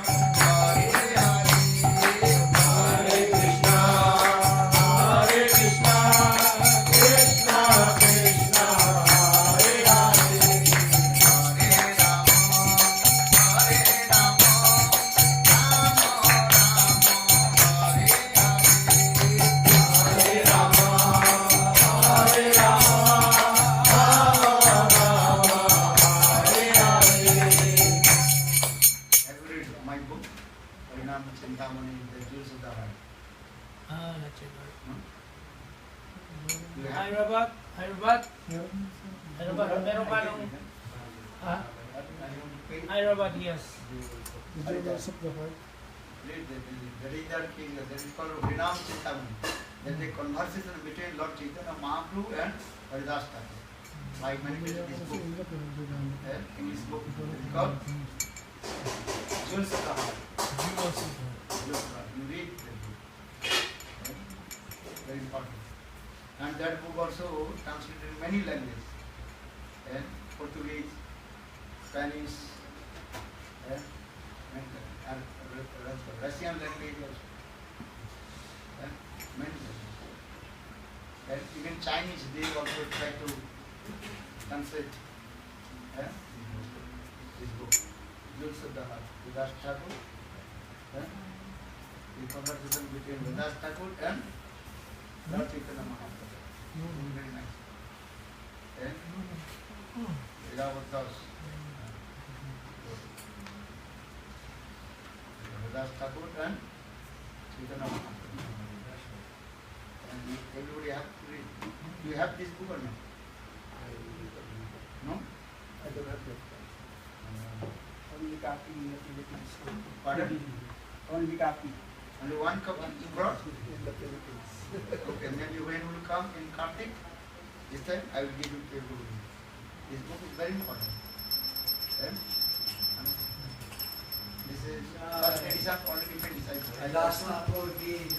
Hare Krishna, Krishna Krishna, Hare Hare, Hare Rama, have you read my book, Harinam Chintamani, The Jewels of the Heart? Not yet. No? You have? Hyderabad. Meron ka nung... Hyderabad, yes. The Jewels of the Heart. Read the reader king, that is called Harinam Chintamani. That is a conversation between Lord Chaitanya Mahaprabhu and Haridas Thakur. I manipulated this book, English book, it is called Jewels of the Heart. Jewels. Jewels of the Heart. You read that book. Very important. And that book also translated in many languages. Portuguese, Spanish, and Russian language also. Many languages. And even Chinese, they also try to translate this book, Jewels of the Heart, Vidas Thakur. The conversation between Vidas Thakur and Lord Chaitanya Mahaprabhu. Very nice. Vidas Thakur and Chaitanya Mahaprabhu. And everybody have to read. Do you have this book or not? No? I don't have that. Only copy in the Philippines. Pardon? Only copy Only one copy you brought? in the Philippines. Okay, maybe when you will come in Kartik, this time I will give it to everybody. This book is very important. This is first edition already finished.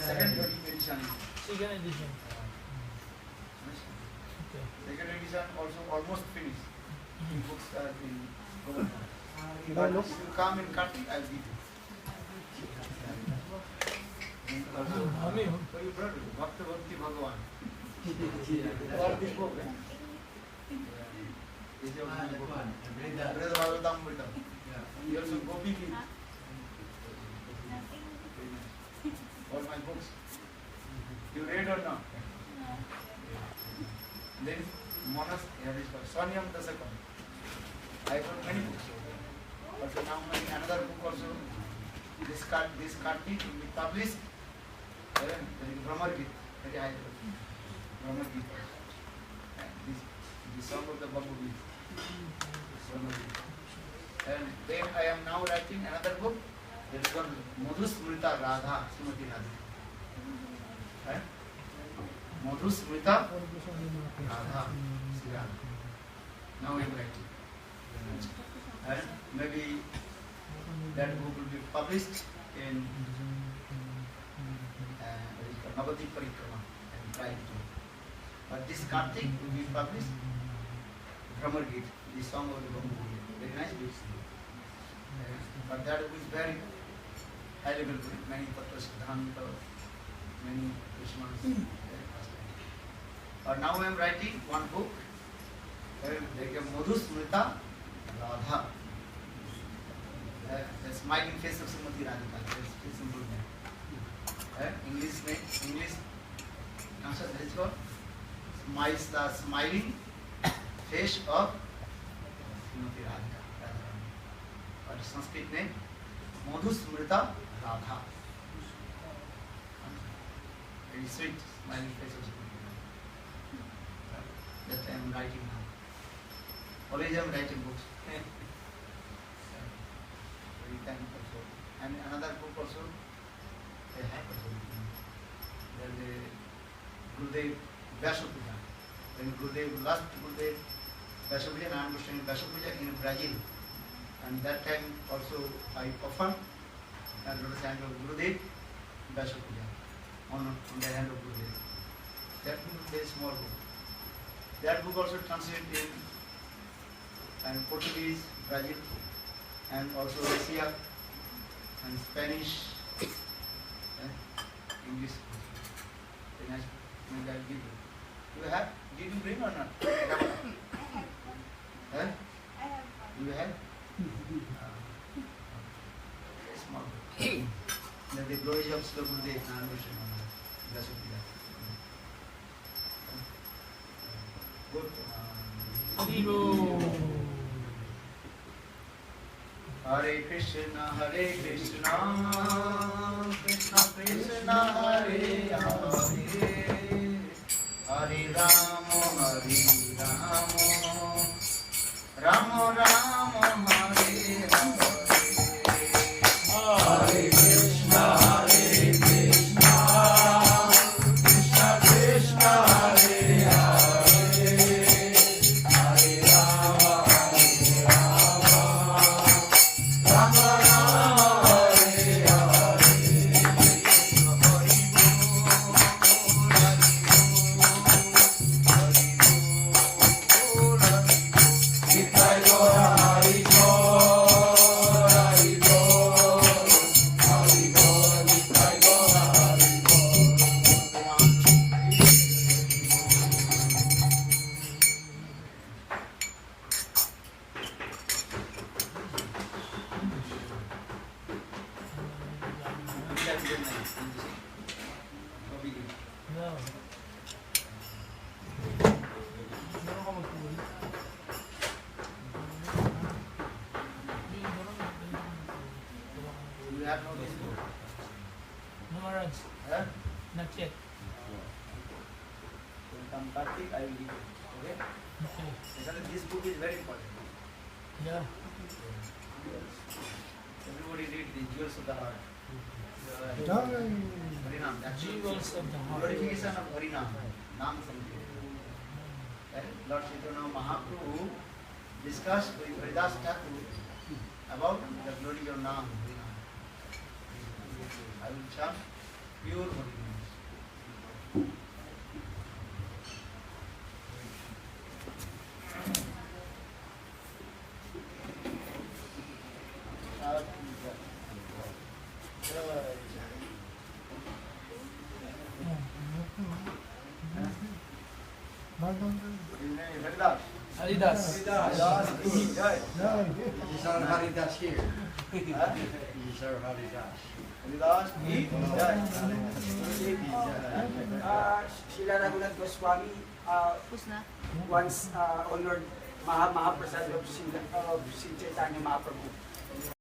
Second edition. Second edition. Okay. Second edition also almost finished. The books are in Govardhan. Can I But look? if you come in Kartik, I will give you. Ano yun? So you brought it, Bhakta Bhakti Bhagavan. Or this book, eh? This is your book. Brother Bhagavatam Bhutta. You also Gopi Ki. All my books. You read or not? Then Manas, here is Swanyam Dasakam. I wrote many books. Also now another book also. This Kartik will be published. There is Brahmar Gita, very high level. Brahmar Gita. The song of the Bamboo Gita. Brahmar Gita. And then I am now writing another book. That is called Madhusmrita Radha, Srimati Radha. Right? Madhusmrita Radha, Sri Radha. Now I am writing. And maybe that book will be published in Navadip Parikrama and try to. But this Kartik will be published Brahmar Gita, the song of the Bamboo Gita. Very nice book. But that book is very high level book. Many Tatra Siddhanta, many Krishnas. But now I am writing one book. Like a Madhusmrita Radha. The smiling face of Srimati Radhika. It's simple name. English name, English answer is called smiles the smiling face of Srimati Radhika. But Sanskrit name Madhusmrita Radha. Very sweet smiling face of Srimati Radhika. That I am writing now. Always I am writing books. Very thankful. And another book also I have also. Gurudev Vyasa Puja. When Gurudev, last Gurudev Vyasa Puja, I am staying Vyasa Puja in Brazil. And that time also I performed at lotus hand of Gurudev Vyasa Puja on the hand of Gurudev. That book is a very small book. That book also translated in and Portuguese, Brazil, and also Russia and Spanish and English. Then I will give you. You have? Did you bring or not? Huh? You have? Small. Then the glory of Sri Gurudev Narayan Vyasa Puja. Good. Haribo. Hare Krishna, Krishna Krishna, Hare Hare, Hare Rama, Rama Rama, Hare Hare. Hare Krishna, Krishna Krishna, Hare Hare, Hare Rama, Rama Rama, Hare Hare. No. Meron ka magtuloy? Hindi, meron ka. You have no this book. No, Maharaj. Huh? Not yet. When come Kartik, I will give you. Okay? Okay. Because this book is very important. Yeah. Everybody read the Jewels of the Heart. Harinam. Jewels of the heart. Glorification of Harinam. Nam Sankirtan. Lord Chaitanya Mahaprabhu discussed with Haridas Thakur about the glory of Nam. Harinam. I will chant pure Harinam. Haridas. Haridas. Haridas. Jai. These are Haridas here. Huh? These are Haridas. Haridas. Jai. Srila Raghunath Goswami once honored Mahaprasad of Sri Chaitanya Mahaprabhu.